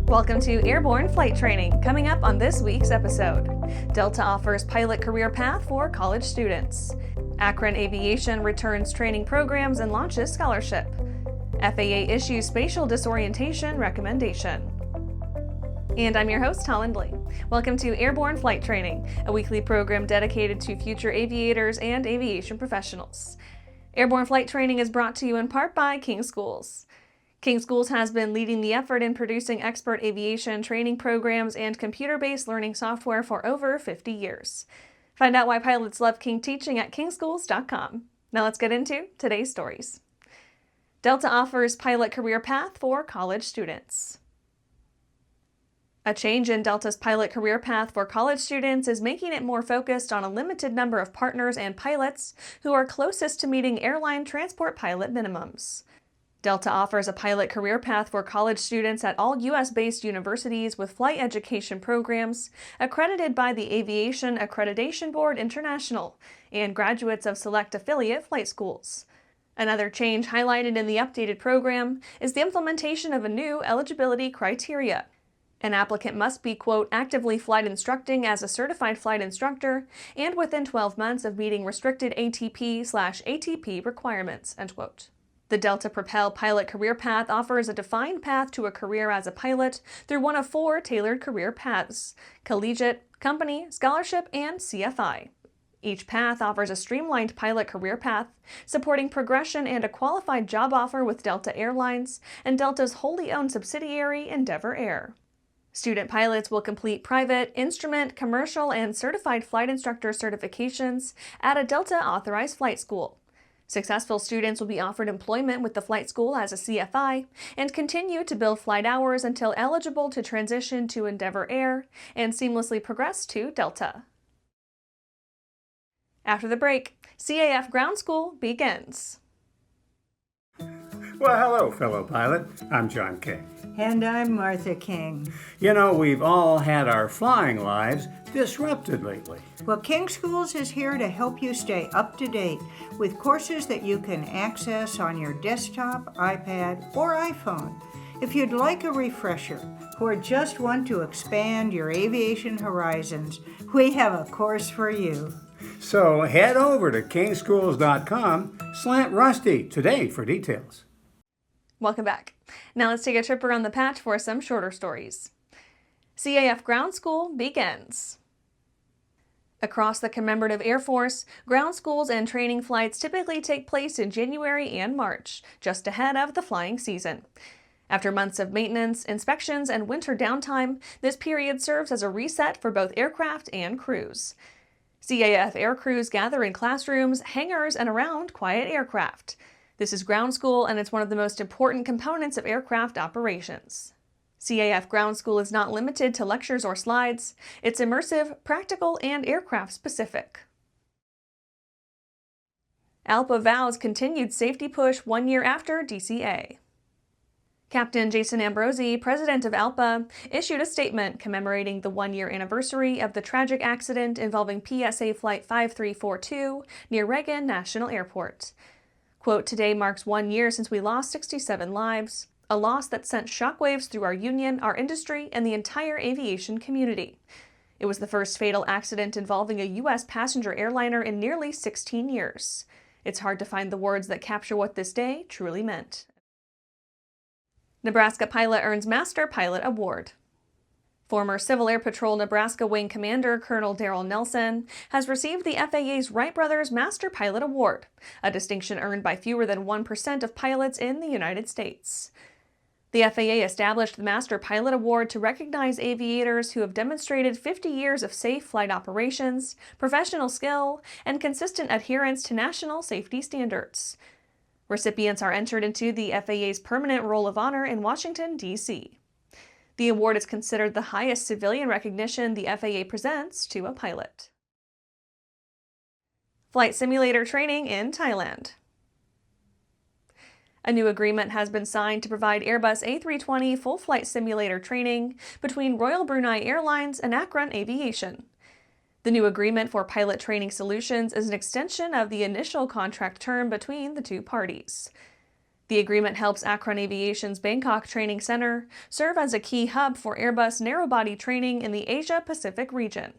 Welcome to Airborne Flight Training. Coming up on this week's episode, Delta offers pilot career path for college students. Akran Aviation returns training programs and launches scholarship. FAA issues spatial disorientation recommendation. And I'm your host, Holland Lee. Welcome to Airborne Flight Training, a weekly program dedicated to future aviators and aviation professionals. Airborne Flight Training is brought to you in part by King Schools. King Schools has been leading the effort in producing expert aviation training programs and computer-based learning software for over 50 years. Find out why pilots love King teaching at kingschools.com. Now let's get into today's stories. Delta offers pilot career path for college students. A change in Delta's pilot career path for college students is making it more focused on a limited number of partners and pilots who are closest to meeting airline transport pilot minimums. Delta offers a pilot career path for college students at all U.S.-based universities with flight education programs accredited by the Aviation Accreditation Board International and graduates of select affiliate flight schools. Another change highlighted in the updated program is the implementation of a new eligibility criteria. An applicant must be, quote, actively flight instructing as a certified flight instructor and within 12 months of meeting restricted ATP/ATP requirements, end quote. The Delta Propel pilot career path offers a defined path to a career as a pilot through one of 4 tailored career paths: collegiate, company, scholarship, and CFI. Each path offers a streamlined pilot career path, supporting progression and a qualified job offer with Delta Airlines and Delta's wholly owned subsidiary Endeavor Air. Student pilots will complete private, instrument, commercial, and certified flight instructor certifications at a Delta authorized flight school. Successful students will be offered employment with the flight school as a CFI and continue to build flight hours until eligible to transition to Endeavor Air and seamlessly progress to Delta. After the break, CAF Ground School begins. Well, hello, fellow pilot. I'm John King. And I'm Martha King. You know, we've all had our flying lives disrupted lately. Well, King Schools is here to help you stay up to date with courses that you can access on your desktop, iPad, or iPhone. If you'd like a refresher or just want to expand your aviation horizons, we have a course for you. So head over to kingschools.com/rusty today for details. Welcome back. Now let's take a trip around the patch for some shorter stories. CAF Ground School begins. Across the commemorative Air Force, ground schools and training flights typically take place in January and March, just ahead of the flying season. After months of maintenance, inspections, and winter downtime, this period serves as a reset for both aircraft and crews. CAF air crews gather in classrooms, hangars, and around quiet aircraft. This is ground school, and it's one of the most important components of aircraft operations. CAF Ground School is not limited to lectures or slides. It's immersive, practical, and aircraft specific. ALPA Vows continued safety push 1 year after DCA. Captain Jason Ambrosi, president of ALPA, issued a statement commemorating the 1-year anniversary of the tragic accident involving PSA Flight 5342 near Reagan National Airport. Quote, "Today marks 1 year since we lost 67 lives, a loss that sent shockwaves through our union, our industry, and the entire aviation community. It was the first fatal accident involving a U.S. passenger airliner in nearly 16 years. It's hard to find the words that capture what this day truly meant." Nebraska pilot earns Master Pilot Award. Former Civil Air Patrol Nebraska Wing Commander Colonel Daryl Nelson has received the FAA's Wright Brothers Master Pilot Award, a distinction earned by fewer than 1% of pilots in the United States. The FAA established the Master Pilot Award to recognize aviators who have demonstrated 50 years of safe flight operations, professional skill, and consistent adherence to national safety standards. Recipients are entered into the FAA's Permanent Roll of Honor in Washington, D.C. The award is considered the highest civilian recognition the FAA presents to a pilot. Flight simulator training in Thailand. A new agreement has been signed to provide Airbus A320 full flight simulator training between Royal Brunei Airlines and Akran Aviation. The new agreement for pilot training solutions is an extension of the initial contract term between the two parties. The agreement helps Akran Aviation's Bangkok Training Center serve as a key hub for Airbus narrow-body training in the Asia-Pacific region.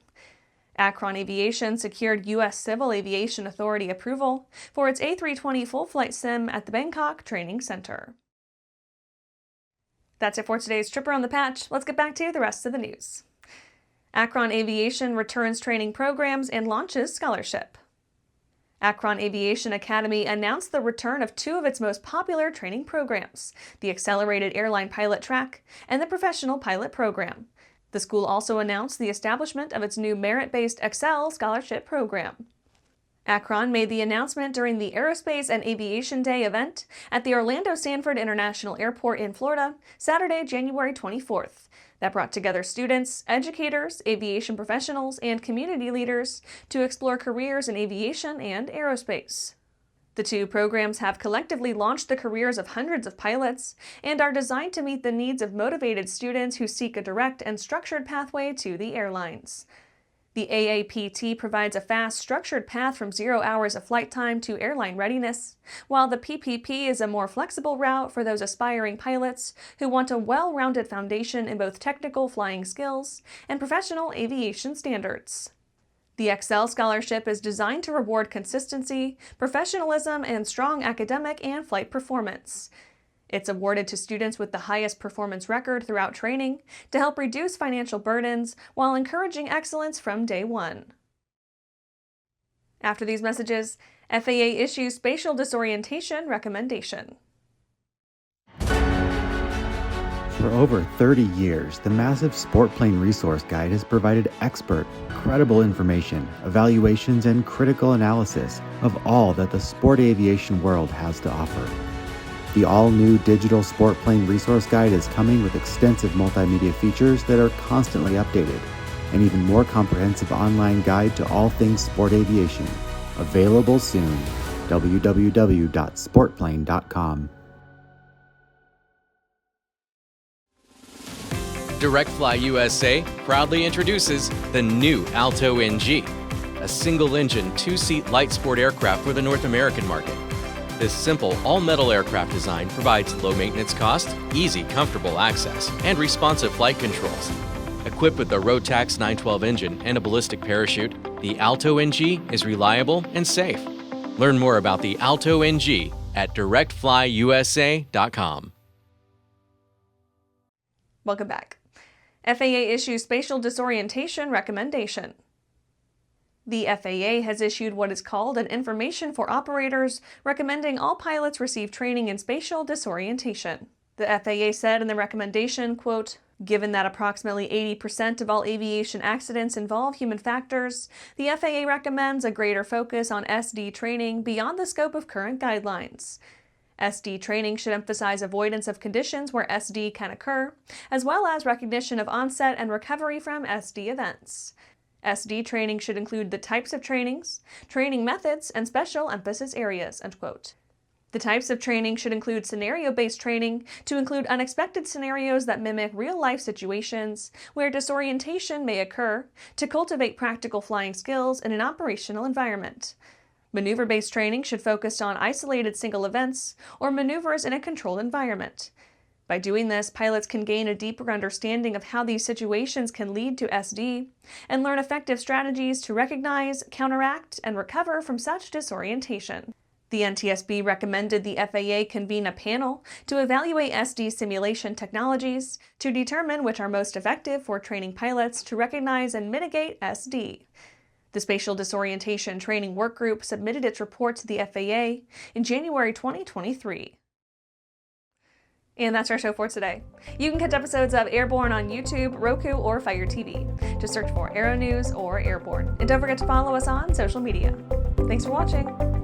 Akran Aviation secured U.S. Civil Aviation Authority approval for its A320 full-flight sim at the Bangkok Training Center. That's it for today's Trip Around the Patch. Let's get back to the rest of the news. Akran Aviation returns training programs and launches scholarship. Akron Aviation Academy announced the return of two of its most popular training programs, the Accelerated Airline Pilot Track and the Professional Pilot Program. The school also announced the establishment of its new merit-based Excel scholarship program. Akron made the announcement during the Aerospace and Aviation Day event at the Orlando Sanford International Airport in Florida, Saturday, January 24th. That brought together students, educators, aviation professionals, and community leaders to explore careers in aviation and aerospace. The two programs have collectively launched the careers of hundreds of pilots and are designed to meet the needs of motivated students who seek a direct and structured pathway to the airlines. The AAPT provides a fast, structured path from 0 hours of flight time to airline readiness, while the PPP is a more flexible route for those aspiring pilots who want a well-rounded foundation in both technical flying skills and professional aviation standards. The Excel Scholarship is designed to reward consistency, professionalism, and strong academic and flight performance. It's awarded to students with the highest performance record throughout training to help reduce financial burdens while encouraging excellence from day one. After these messages, FAA issues Spatial Disorientation recommendation. For over 30 years, the massive Sport Plane Resource Guide has provided expert, credible information, evaluations, and critical analysis of all that the sport aviation world has to offer. The all-new digital Sport Plane Resource Guide is coming with extensive multimedia features that are constantly updated, an even more comprehensive online guide to all things sport aviation. Available soon. www.sportplane.com. Direct Fly USA proudly introduces the new Alto NG, a single-engine, two-seat light sport aircraft for the North American market. This simple, all-metal aircraft design provides low-maintenance cost, easy, comfortable access, and responsive flight controls. Equipped with the Rotax 912 engine and a ballistic parachute, the Alto NG is reliable and safe. Learn more about the Alto NG at directflyusa.com. Welcome back. FAA issues Spatial Disorientation recommendation. The FAA has issued what is called an Information for Operators, recommending all pilots receive training in spatial disorientation. The FAA said in the recommendation, quote, "Given that approximately 80% of all aviation accidents involve human factors, the FAA recommends a greater focus on SD training beyond the scope of current guidelines. SD training should emphasize avoidance of conditions where SD can occur, as well as recognition of onset and recovery from SD events. SD training should include the types of trainings, training methods, and special emphasis areas," end quote. The types of training should include scenario-based training to include unexpected scenarios that mimic real-life situations where disorientation may occur to cultivate practical flying skills in an operational environment. Maneuver-based training should focus on isolated single events or maneuvers in a controlled environment. By doing this, pilots can gain a deeper understanding of how these situations can lead to SD and learn effective strategies to recognize, counteract, and recover from such disorientation. The NTSB recommended the FAA convene a panel to evaluate SD simulation technologies to determine which are most effective for training pilots to recognize and mitigate SD. The Spatial Disorientation Training Workgroup submitted its report to the FAA in January 2023. And that's our show for today. You can catch episodes of Airborne on YouTube, Roku, or Fire TV. Just search for Aero-News or Airborne. And don't forget to follow us on social media. Thanks for watching.